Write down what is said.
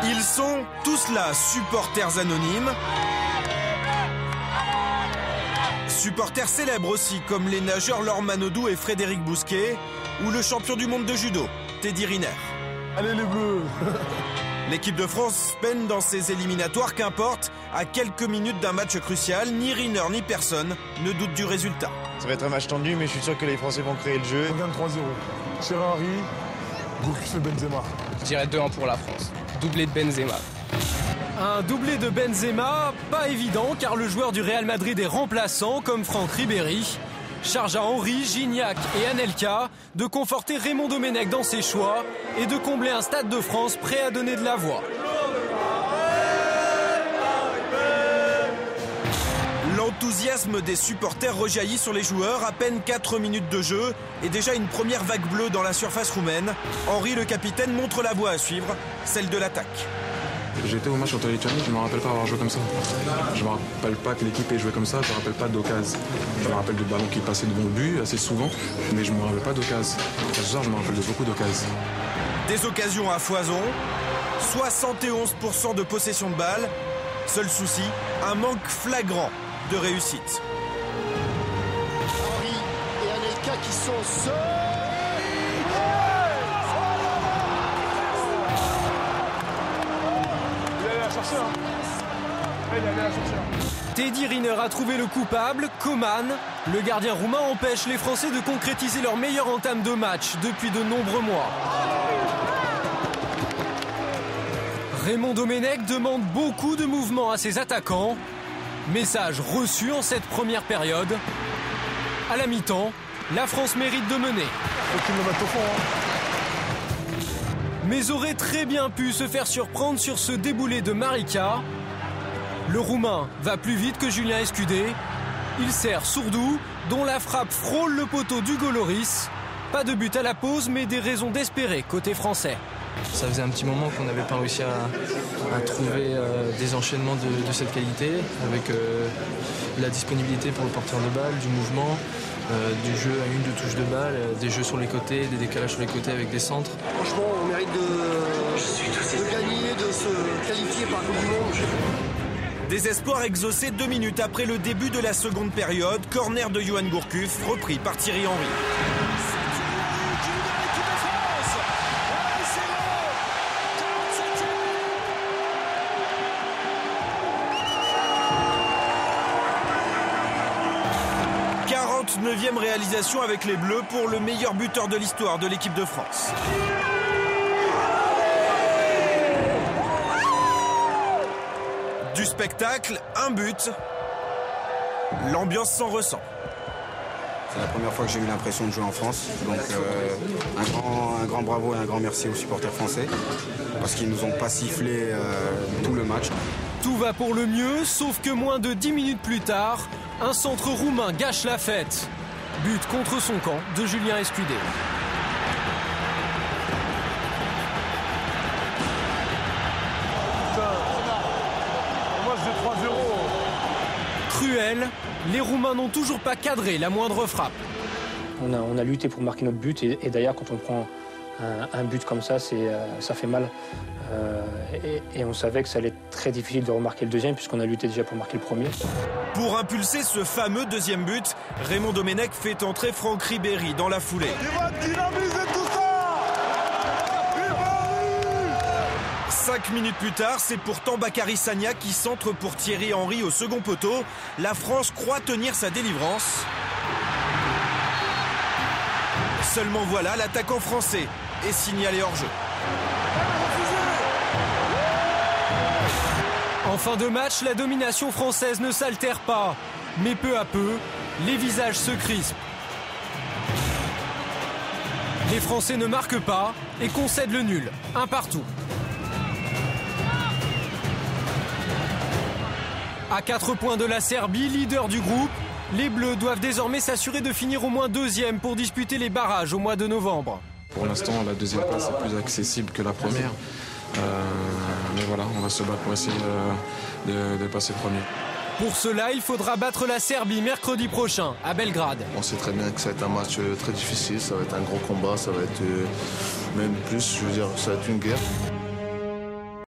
Ils sont tous là, supporters anonymes. Supporters célèbres aussi, comme les nageurs Laure Manodou et Frédéric Bousquet, ou le champion du monde de judo, Teddy Riner. Allez les Bleus. L'équipe de France peine dans ses éliminatoires, qu'importe, à quelques minutes d'un match crucial, ni Riner ni personne ne doute du résultat. Ça va être un match tendu, mais je suis sûr que les Français vont créer le jeu. On gagne 3-0. Thierry Henry, Gourcuff et Benzema. Je dirais 2-1 pour la France. Doublé de Benzema. Un doublé de Benzema, pas évident car le joueur du Real Madrid est remplaçant comme Franck Ribéry. Charge à Henry, Gignac et Anelka de conforter Raymond Domenech dans ses choix et de combler un Stade de France prêt à donner de la voix. L'enthousiasme des supporters rejaillit sur les joueurs, à peine 4 minutes de jeu et déjà une première vague bleue dans la surface roumaine. Henry, le capitaine, montre la voie à suivre, celle de l'attaque. J'étais au match contre Lituanie, je ne me rappelle pas avoir joué comme ça. Je ne me rappelle pas que l'équipe ait joué comme ça, je ne me rappelle pas d'occasion. Je me rappelle de ballons qui passaient devant le but assez souvent, mais je ne me rappelle pas d'occasion. Ce soir, je me rappelle de beaucoup d'occasions. Des occasions à foison, 71% de possession de balle. Seul souci, un manque flagrant de réussite. Henry et Anelka qui sont seuls. Teddy Riner a trouvé le coupable, Coman. Le gardien roumain empêche les Français de concrétiser leur meilleure entame de match depuis de nombreux mois. Raymond Domenech demande beaucoup de mouvements à ses attaquants. Message reçu en cette première période. À la mi-temps, la France mérite de mener. Faut qu'il le mette au fond. Mais aurait très bien pu se faire surprendre sur ce déboulé de Marica. Le Roumain va plus vite que Julien Escudé. Il sert Sourdou, dont la frappe frôle le poteau d'Hugo Lloris. Pas de but à la pause, mais des raisons d'espérer côté français. Ça faisait un petit moment qu'on n'avait pas réussi à trouver des enchaînements de cette qualité, avec la disponibilité pour le porteur de balle, du mouvement, du jeu à une, deux touches de balle, des jeux sur les côtés, des décalages sur les côtés avec des centres. Franchement, on mérite de gagner, de se qualifier par Coupe du Monde. Des espoirs exaucés 2 minutes après le début de la seconde période. Corner de Yoann Gourcuff, repris par Thierry Henry. Neuvième réalisation avec les Bleus pour le meilleur buteur de l'histoire de l'équipe de France. Du spectacle, un but. L'ambiance s'en ressent. C'est la première fois que j'ai eu l'impression de jouer en France. Donc un grand bravo et un grand merci aux supporters français parce qu'ils nous ont pas sifflé tout le match. Tout va pour le mieux, sauf que moins de 10 minutes plus tard, un centre roumain gâche la fête. But contre son camp de Julien Escudé. Putain, moi c'est 3-0. Cruel, les Roumains n'ont toujours pas cadré la moindre frappe. On a lutté pour marquer notre but et d'ailleurs quand on prend un but comme ça, ça fait mal. Et on savait que ça allait être très difficile de remarquer le deuxième puisqu'on a lutté déjà pour marquer le premier. Pour impulser ce fameux deuxième but, Raymond Domenech fait entrer Franck Ribéry dans la foulée. Il va dynamiser tout ça. 5 minutes plus tard, c'est pourtant Bakary Sagna qui centre pour Thierry Henry au second poteau. La France croit tenir sa délivrance. Seulement voilà, l'attaquant français est signalé hors jeu. En fin de match, la domination française ne s'altère pas. Mais peu à peu, les visages se crispent. Les Français ne marquent pas et concèdent le nul. Un partout. À 4 points de la Serbie, leader du groupe, les Bleus doivent désormais s'assurer de finir au moins deuxième pour disputer les barrages au mois de novembre. Pour l'instant, la deuxième place est plus accessible que la première. Mais voilà, on va se battre pour essayer de passer premier. Pour cela, il faudra battre la Serbie mercredi prochain à Belgrade. On sait très bien que ça va être un match très difficile, ça va être un gros combat, ça va être même plus, je veux dire, ça va être une guerre.